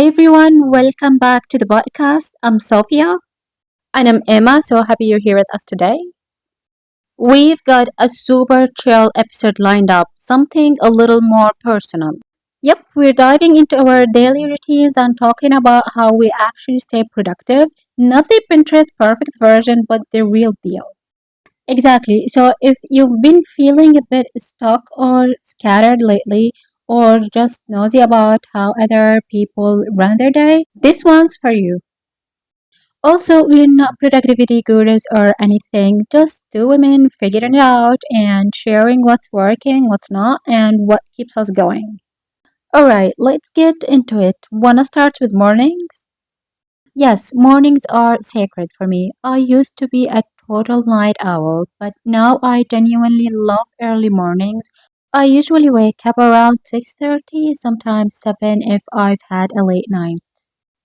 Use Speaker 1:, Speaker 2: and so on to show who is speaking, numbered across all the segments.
Speaker 1: Hey everyone, welcome back to the podcast. I'm Sophia and I'm Emma, so happy you're here with us today. We've got a super chill episode lined up, something a little more personal. Yep, we're diving into our daily routines and talking about how we actually stay productive. Not the Pinterest perfect version, but the real deal. Exactly. So if you've been feeling a bit stuck or scattered lately, or just nosy about how other people run their day, this one's for you. Also, we're not productivity gurus or anything, just two women figuring it out and sharing what's working, what's not, and what keeps us going. Alright, let's get into it. Wanna start with mornings? Yes, mornings are sacred for me. I used to be a total night owl, but now I genuinely love early mornings. I usually wake up around 6:30, sometimes 7 if I've had a late night.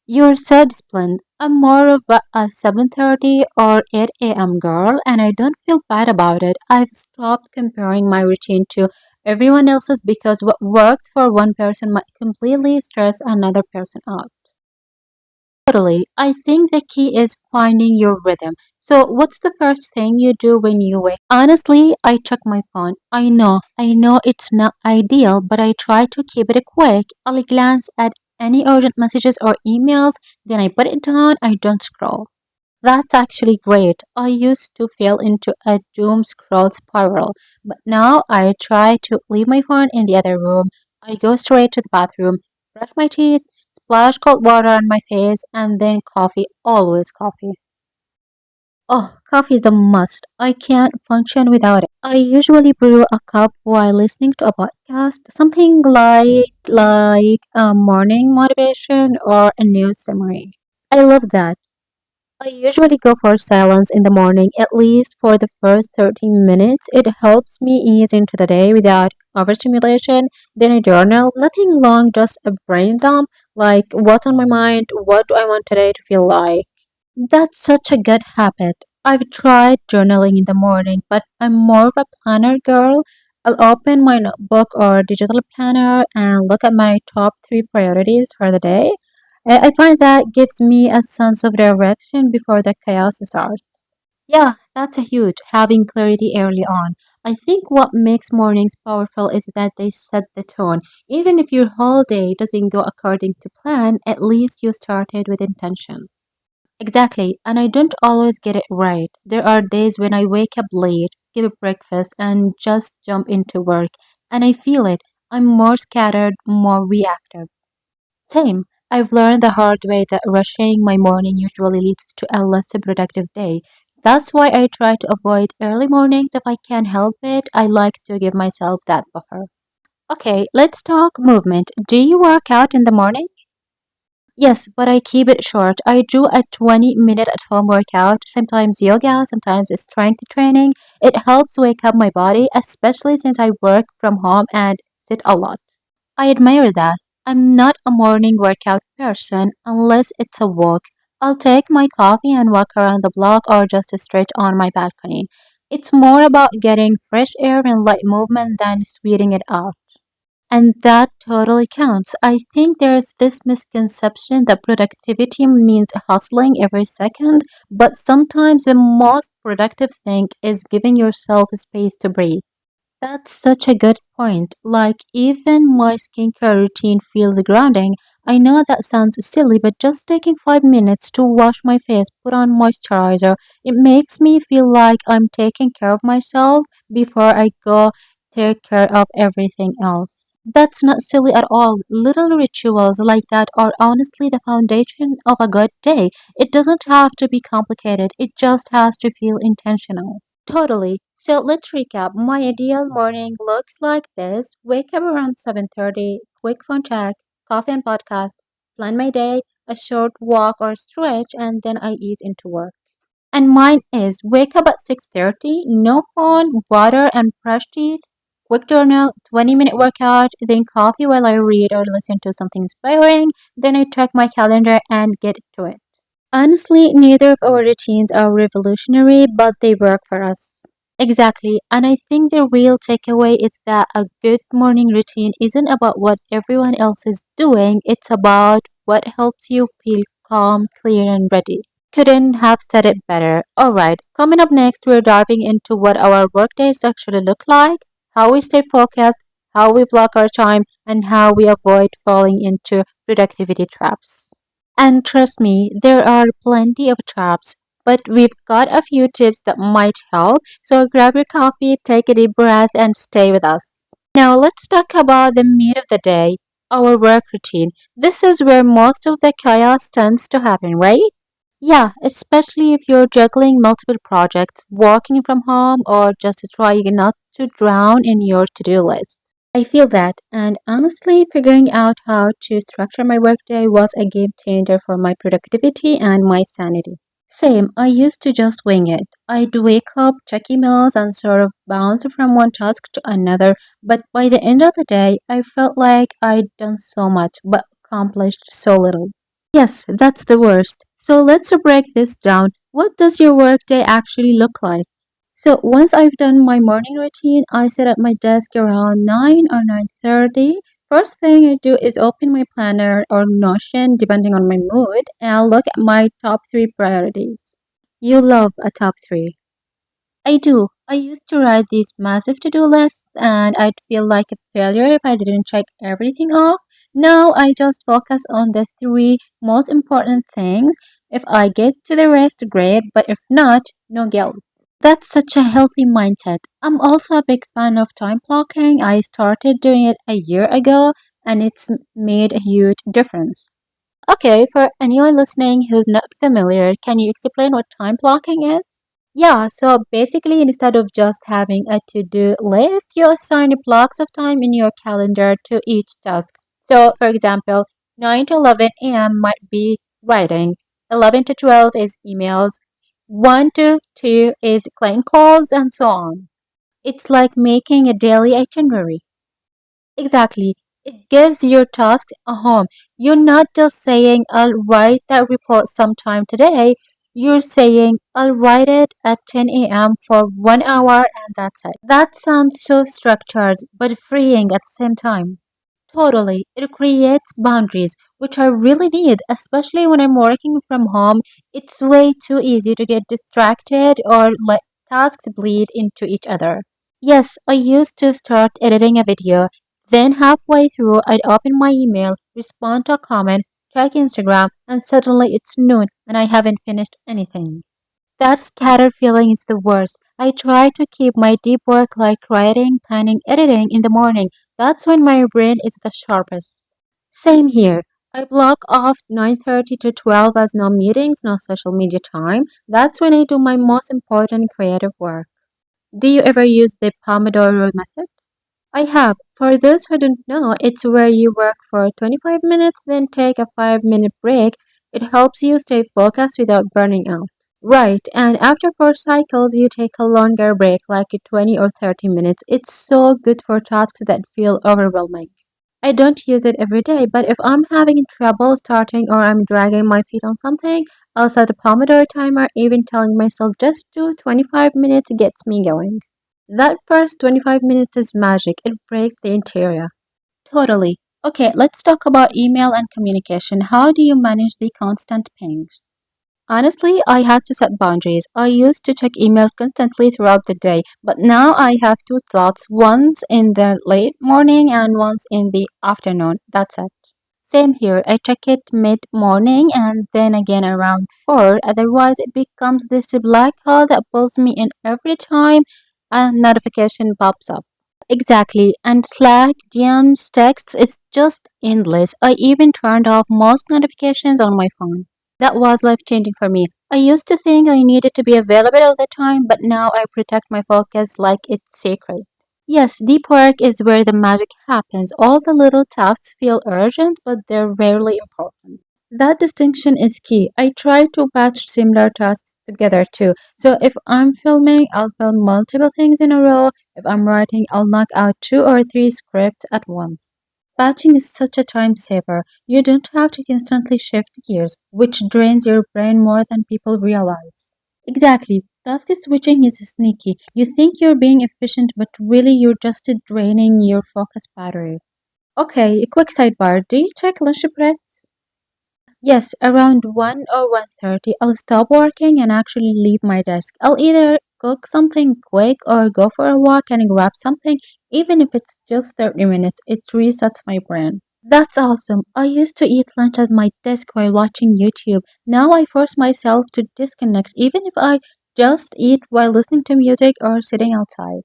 Speaker 1: You're so disciplined. I'm more of a 7:30 or 8 a.m. girl, and I don't feel bad about it. I've stopped comparing my routine to everyone else's because what works for one person might completely stress another person out. Totally. I think the key is finding your rhythm. So, what's the first thing you do when you wake? Honestly, I check my phone. I know it's not ideal, but I try to keep it quick. I'll glance at any urgent messages or emails, then I put it down. I don't scroll. That's actually great. I used to fall into a doom scroll spiral, but now I try to leave my phone in the other room. I go straight to the bathroom, brush my teeth, splash cold water on my face, and then coffee, always coffee. Oh, coffee is a must. I can't function without it. I usually brew a cup while listening to a podcast, something like a morning motivation or a news summary. I love that. I usually go for silence in the morning, at least for the first 30 minutes. It helps me ease into the day without overstimulation. Then I journal, nothing long, just a brain dump, like what's on my mind, what do I want today to feel like. That's such a good habit. I've tried journaling in the morning, but I'm more of a planner girl. I'll open my notebook or digital planner and look at my top three priorities for the day. I find that gives me a sense of direction before the chaos starts. Yeah, that's a huge, having clarity early on. I think what makes mornings powerful is that they set the tone. Even if your whole day doesn't go according to plan, at least you started with intention. Exactly, and I don't always get it right. There are days when I wake up late, skip breakfast, and just jump into work, and I feel it. I'm more scattered, more reactive. Same. I've learned the hard way that rushing my morning usually leads to a less productive day. That's why I try to avoid early mornings if I can help it. I like to give myself that buffer. Okay, let's talk movement. Do you work out in the morning? Yes, but I keep it short. I do a 20-minute at home workout, sometimes yoga, sometimes strength training. It helps wake up my body, especially since I work from home and sit a lot. I admire that. I'm not a morning workout person unless it's a walk. I'll take my coffee and walk around the block or just stretch on my balcony. It's more about getting fresh air and light movement than sweating it out. And that totally counts. I think there's this misconception that productivity means hustling every second, but sometimes the most productive thing is giving yourself space to breathe. That's such a good point. Like, even my skincare routine feels grounding. I know that sounds silly, but just taking 5 minutes to wash my face, put on moisturizer, it makes me feel like I'm taking care of myself before I go take care of everything else. That's not silly at all. Little rituals like that are honestly the foundation of a good day. It doesn't have to be complicated, it just has to feel intentional. Totally. So let's recap. My ideal morning looks like this. Wake up around 7:30, quick phone check, coffee and podcast, plan my day, a short walk or stretch, and then I ease into work. And mine is wake up at 6:30, no phone, water and brush teeth, quick journal, 20-minute workout, then coffee while I read or listen to something inspiring, then I check my calendar and get to it. Honestly, neither of our routines are revolutionary, but they work for us. Exactly, and I think the real takeaway is that a good morning routine isn't about what everyone else is doing, it's about what helps you feel calm, clear, and ready. Couldn't have said it better. Alright, coming up next, we're diving into what our workdays actually look like, how we stay focused, how we block our time, and how we avoid falling into productivity traps. And trust me, there are plenty of traps, but we've got a few tips that might help. So grab your coffee, take a deep breath, and stay with us. Now, let's talk about the meat of the day, our work routine. This is where most of the chaos tends to happen, right? Yeah, especially if you're juggling multiple projects, working from home, or just trying not to drown in your to do list. I feel that, and honestly, figuring out how to structure my workday was a game changer for my productivity and my sanity. Same, I used to just wing it. I'd wake up, check emails, and sort of bounce from one task to another, but by the end of the day, I felt like I'd done so much but accomplished so little. Yes, that's the worst. So let's break this down. What does your workday actually look like? So once I've done my morning routine, I sit at my desk around 9 or 9:30. First thing I do is open my planner or Notion depending on my mood and look at my top 3 priorities. You love a top 3. I do. I used to write these massive to do lists and I'd feel like a failure if I didn't check everything off. Now I just focus on the 3 most important things. If I get to the rest, great, but if not, no guilt. That's such a healthy mindset. I'm also a big fan of time blocking. I started doing it a year ago and it's made a huge difference. Okay, for anyone listening who's not familiar, can you explain what time blocking is? Yeah, so basically, instead of just having a to do list, you assign blocks of time in your calendar to each task. So, for example, 9 to 11 a.m. might be writing, 11 to 12 is emails, 1 to 2 is client calls, and so on. It's like making a daily itinerary. Exactly. It gives your task a home. You're not just saying, I'll write that report sometime today. You're saying, I'll write it at 10 a.m. for 1 hour and that's it. That sounds so structured, but freeing at the same time. Totally. It creates boundaries, which I really need, especially when I'm working from home. It's way too easy to get distracted or let tasks bleed into each other. Yes, I used to start editing a video. Then halfway through, I'd open my email, respond to a comment, check Instagram, and suddenly it's noon and I haven't finished anything. That scattered feeling is the worst. I try to keep my deep work like writing, planning, editing in the morning. That's when my brain is the sharpest. Same here. I block off 9:30 to 12 as no meetings, no social media time. That's when I do my most important creative work. Do you ever use the Pomodoro method? I have. For those who don't know, it's where you work for 25 minutes, then take a 5-minute break. It helps you stay focused without burning out. Right, and after 4 cycles, you take a longer break, like 20 or 30 minutes. It's so good for tasks that feel overwhelming. I don't use it every day, but if I'm having trouble starting or I'm dragging my feet on something, I'll set a Pomodoro timer, even telling myself just do 25 minutes gets me going. That first 25 minutes is magic. It breaks the interior. Totally. Okay, let's talk about email and communication. How do you manage the constant pings? Honestly, I had to set boundaries. I used to check email constantly throughout the day, but now I have 2 slots, once in the late morning and once in the afternoon. That's it. Same here. I check it mid morning and then again around 4. Otherwise, it becomes this black hole that pulls me in every time a notification pops up. Exactly. And Slack, DMs, texts, it's just endless. I even turned off most notifications on my phone. That was life changing for me. I used to think I needed to be available all the time, but now I protect my focus like it's sacred. Yes, deep work is where the magic happens. All the little tasks feel urgent, but they're rarely important. That distinction is key. I try to batch similar tasks together too. So if I'm filming, I'll film multiple things in a row. If I'm writing, I'll knock out 2 or 3 scripts at once. Batching is such a time saver. You don't have to constantly shift gears, which drains your brain more than people realize. Exactly. Task switching is sneaky. You think you're being efficient, but really you're just draining your focus battery. Okay, a quick sidebar. Do you check lunch breaks? Yes, around 1 or 1:30, I'll stop working and actually leave my desk. I'll either cook something quick or go for a walk and grab something, even if it's just 30 minutes. It resets my brain. That's awesome. I used to eat lunch at my desk while watching YouTube. Now I force myself to disconnect, even if I just eat while listening to music or sitting outside.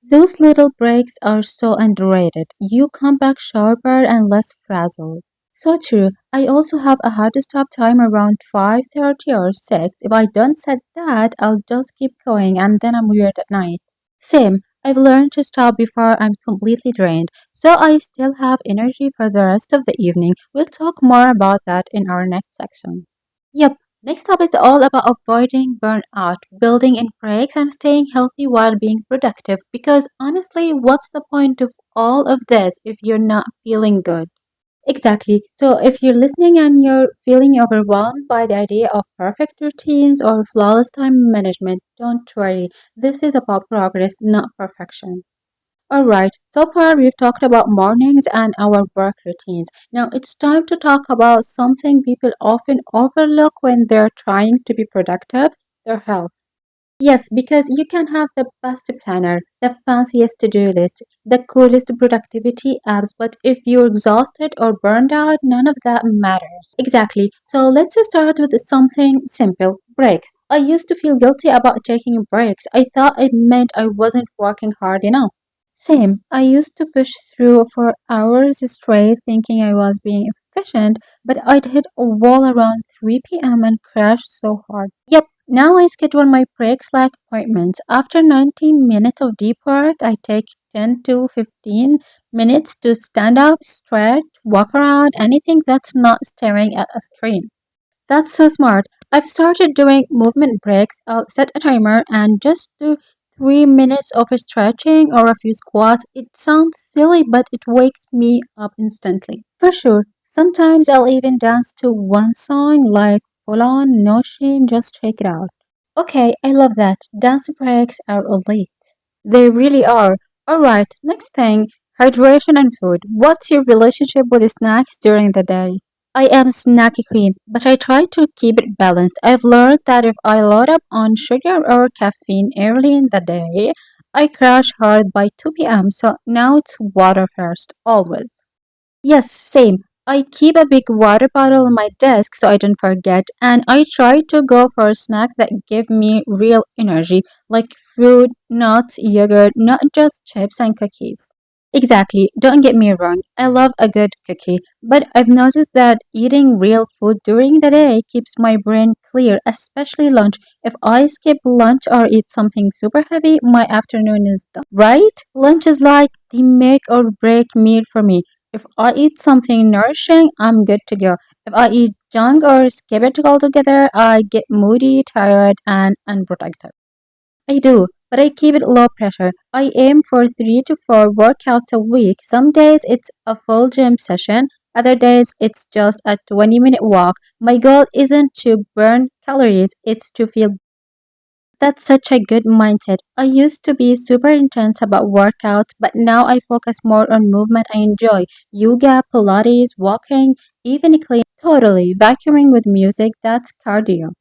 Speaker 1: Those little breaks are so underrated. You come back sharper and less frazzled. So true. I also have a hard stop time around 5:30 or 6. If I don't set that, I'll just keep going and then I'm weird at night. Same. I've learned to stop before I'm completely drained, so I still have energy for the rest of the evening. We'll talk more about that in our next section. Yep. Next up is all about avoiding burnout, building in breaks, and staying healthy while being productive. Because honestly, what's the point of all of this if you're not feeling good? Exactly. So if you're listening and you're feeling overwhelmed by the idea of perfect routines or flawless time management, don't worry. This is about progress, not perfection. All right, so far we've talked about mornings and our work routines. Now it's time to talk about something people often overlook when they're trying to be productive, their health. Yes, because you can have the best planner, the fanciest to-do list, the coolest productivity apps, but if you're exhausted or burned out, none of that matters. Exactly. So let's start with something simple, breaks. I used to feel guilty about taking breaks. I thought it meant I wasn't working hard enough. Same. I used to push through for hours straight thinking I was being efficient, but I'd hit a wall around 3 p.m. and crash so hard. Yep, now I schedule my breaks like appointments. After 90 minutes of deep work, I take 10 to 15 minutes to stand up, stretch, walk around, anything that's not staring at a screen. That's so smart. I've started doing movement breaks. I'll set a timer and just do 3 minutes of stretching or a few squats. It sounds silly, but it wakes me up instantly. For sure. Sometimes I'll even dance to one song like full on, no shame, just check it out. Okay, I love that. Dance breaks are elite. They really are. Alright, next thing hydration and food. What's your relationship with snacks during the day? I am a snacky queen, but I try to keep it balanced. I've learned that if I load up on sugar or caffeine early in the day, I crash hard by 2 p.m. So now it's water first, always. Yes, same. I keep a big water bottle on my desk so I don't forget, and I try to go for snacks that give me real energy, like fruit, nuts, yogurt, not just chips and cookies. Exactly, don't get me wrong, I love a good cookie, but I've noticed that eating real food during the day keeps my brain clear, especially lunch. If I skip lunch or eat something super heavy, my afternoon is done. Right? Lunch is like the make or break meal for me. If I eat something nourishing, I'm good to go. If I eat junk or skip it altogether, I get moody, tired, and unprotected. I do, but I keep it low pressure. I aim for 3 to 4 workouts a week. Some days it's a full gym session, other days it's just a 20-minute walk. My goal isn't to burn calories, it's to feel. That's such a good mindset. I used to be super intense about workouts, but now I focus more on movement I enjoy. Yoga, Pilates, walking, even cleaning. Totally. Vacuuming with music, that's cardio.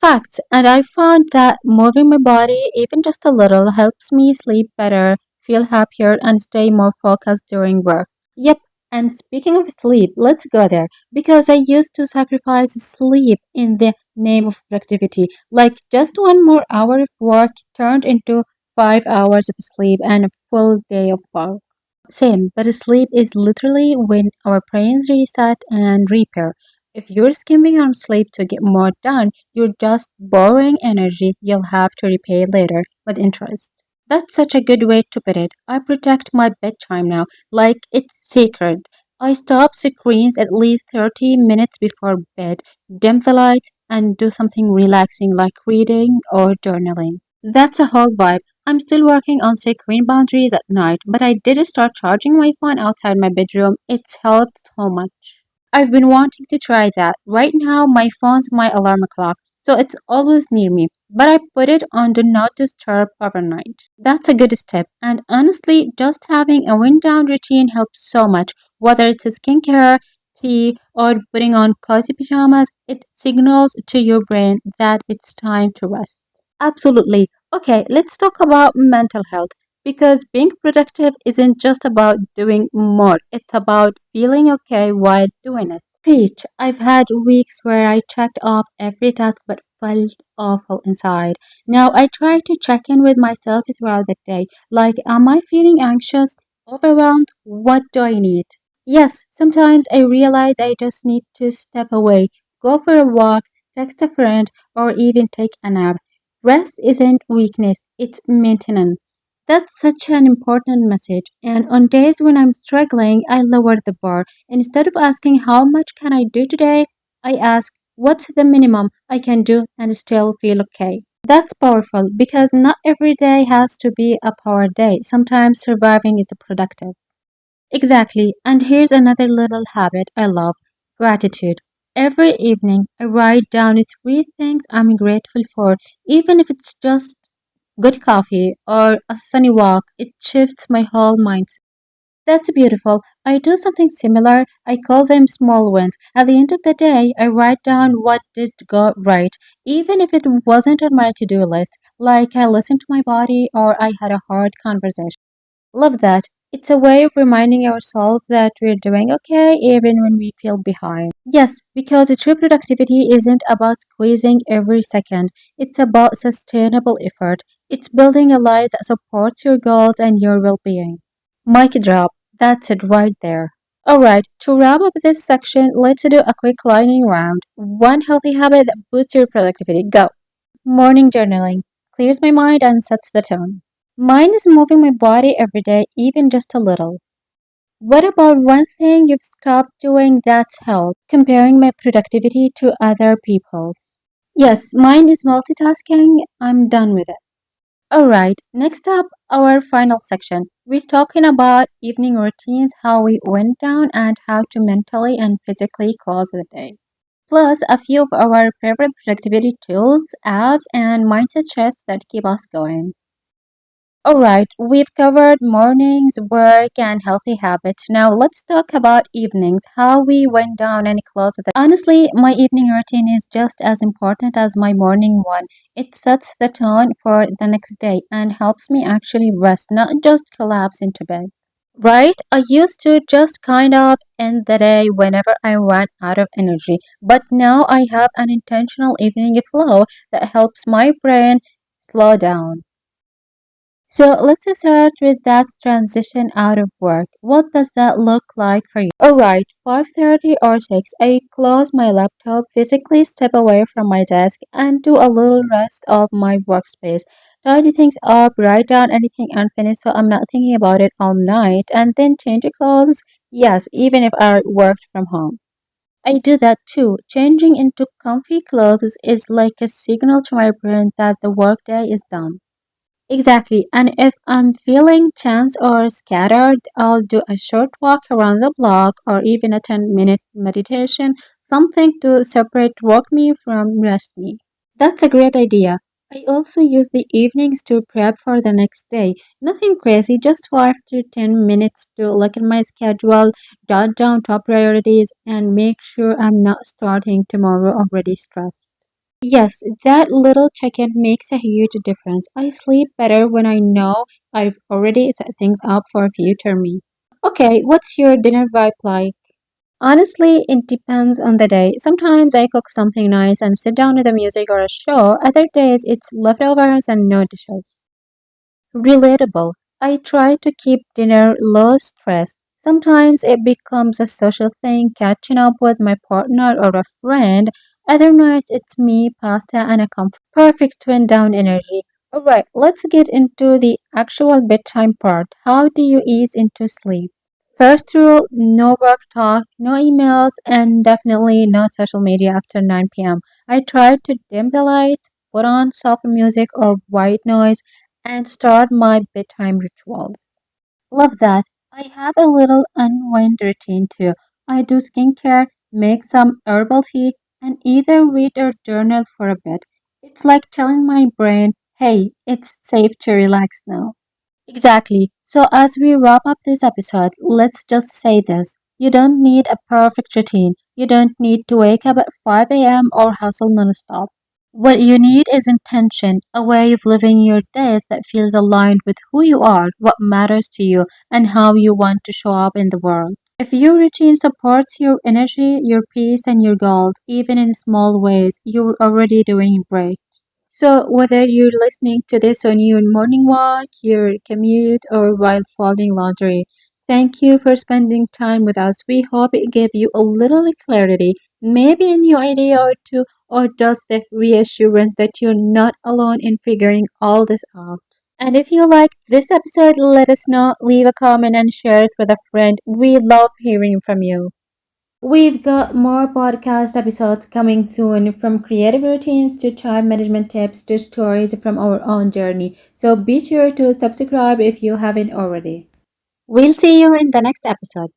Speaker 1: Facts. And I found that moving my body, even just a little, helps me sleep better, feel happier, and stay more focused during work. Yep. And speaking of sleep, let's go there because I used to sacrifice sleep in the name of productivity. Like just one more hour of work turned into 5 hours of sleep and a full day of work. Same, but sleep is literally when our brains reset and repair. If you're skimming on sleep to get more done, you're just borrowing energy you'll have to repay later with interest. That's such a good way to put it. I protect my bedtime now, like it's sacred. I stop screens at least 30 minutes before bed, dim the lights, and do something relaxing like reading or journaling. That's a whole vibe. I'm still working on screen boundaries at night, but I did start charging my phone outside my bedroom. It's helped so much. I've been wanting to try that. Right now, my phone's my alarm clock, so it's always near me, but I put it on Do Not Disturb overnight. That's a good step, and honestly, just having a wind down routine helps so much, whether it's skincare, tea, or putting on cozy pajamas, it signals to your brain that it's time to rest. Absolutely. Okay, let's talk about mental health because being productive isn't just about doing more, it's about feeling okay while doing it. Preach. I've had weeks where I checked off every task but felt awful inside. Now I try to check in with myself throughout the day. Like, am I feeling anxious, overwhelmed? What do I need? Yes, sometimes I realize I just need to step away, go for a walk, text a friend, or even take a nap. Rest isn't weakness, it's maintenance. That's such an important message. And on days when I'm struggling, I lower the bar. Instead of asking how much can I do today, I ask what's the minimum I can do and still feel okay. That's powerful because not every day has to be a power day. Sometimes surviving is productive. Exactly. And here's another little habit I love gratitude. Every evening, I write down 3 things I'm grateful for, even if it's just good coffee or a sunny walk. It shifts my whole mindset. That's beautiful. I do something similar. I call them small wins. At the end of the day, I write down what did go right, even if it wasn't on my to do list, like I listened to my body or I had a hard conversation. Love that. It's a way of reminding ourselves that we're doing okay even when we feel behind. Yes, because true productivity isn't about squeezing every second, it's about sustainable effort. It's building a life that supports your goals and your well being. Mic drop. That's it right there. Alright, to wrap up this section, let's do a quick lightning round. One healthy habit that boosts your productivity. Go. Morning journaling clears my mind and sets the tone. Mine is moving my body every day, even just a little. What about one thing you've stopped doing that's helped? Comparing my productivity to other people's. Yes, mine is multitasking. I'm done with it. Alright, next up, our final section. We're talking about evening routines, how we went down, and how to mentally and physically close the day. Plus, a few of our favorite productivity tools, apps, and mindset shifts that keep us going. All right, we've covered mornings, work, and healthy habits. Now let's talk about evenings, how we went down and closed the. Honestly, my evening routine is just as important as my morning one. It sets the tone for the next day and helps me actually rest, not just collapse into bed. Right? I used to just kind of end the day whenever I ran out of energy, but now I have an intentional evening flow that helps my brain slow down. So let's start with that transition out of work. What does that look like for you? Alright, 5:30 or 6, I close my laptop, physically step away from my desk, and do a little rest of my workspace. Tidy things up, write down anything unfinished so I'm not thinking about it all night, and then change clothes. Yes, even if I worked from home. I do that too. Changing into comfy clothes is like a signal to my brain that the workday is done. Exactly. And if I'm feeling tense or scattered, I'll do a short walk around the block or even a 10-minute meditation, something to separate work me from rest me. That's a great idea. I also use the evenings to prep for the next day. Nothing crazy, just 5 to 10 minutes to look at my schedule, jot down top priorities, and make sure I'm not starting tomorrow already stressed. Yes, that little check-in makes a huge difference. I sleep better when I know I've already set things up for future me. Okay, what's your dinner vibe like? Honestly, it depends on the day. Sometimes I cook something nice and sit down with the music or a show. Other days, it's leftovers and no dishes. Relatable. I try to keep dinner low stress. Sometimes it becomes a social thing, catching up with my partner or a friend. Other nights it's me, pasta, and a comfort. Perfect twin down energy. Alright, let's get into the actual bedtime part. How do you ease into sleep? First rule no work talk, no emails, and definitely no social media after 9 p.m. I try to dim the lights, put on soft music or white noise, and start my bedtime rituals. Love that. I have a little unwind routine too. I do skincare, make some herbal tea, and either read or journal for a bit. It's like telling my brain, hey, it's safe to relax now. Exactly. So, as we wrap up this episode, let's just say this. You don't need a perfect routine. You don't need to wake up at 5 a.m. or hustle nonstop. What you need is intention, a way of living your days that feels aligned with who you are, what matters to you, and how you want to show up in the world. If your routine supports your energy, your peace, and your goals, even in small ways, you're already doing great. So, whether you're listening to this on your morning walk, your commute, or while folding laundry, thank you for spending time with us. We hope it gave you a little clarity, maybe a new idea or two, or just the reassurance that you're not alone in figuring all this out. And if you liked this episode, let us know, leave a comment, and share it with a friend. We love hearing from you. We've got more podcast episodes coming soon, from creative routines to time management tips to stories from our own journey. So be sure to subscribe if you haven't already. We'll see you in the next episode.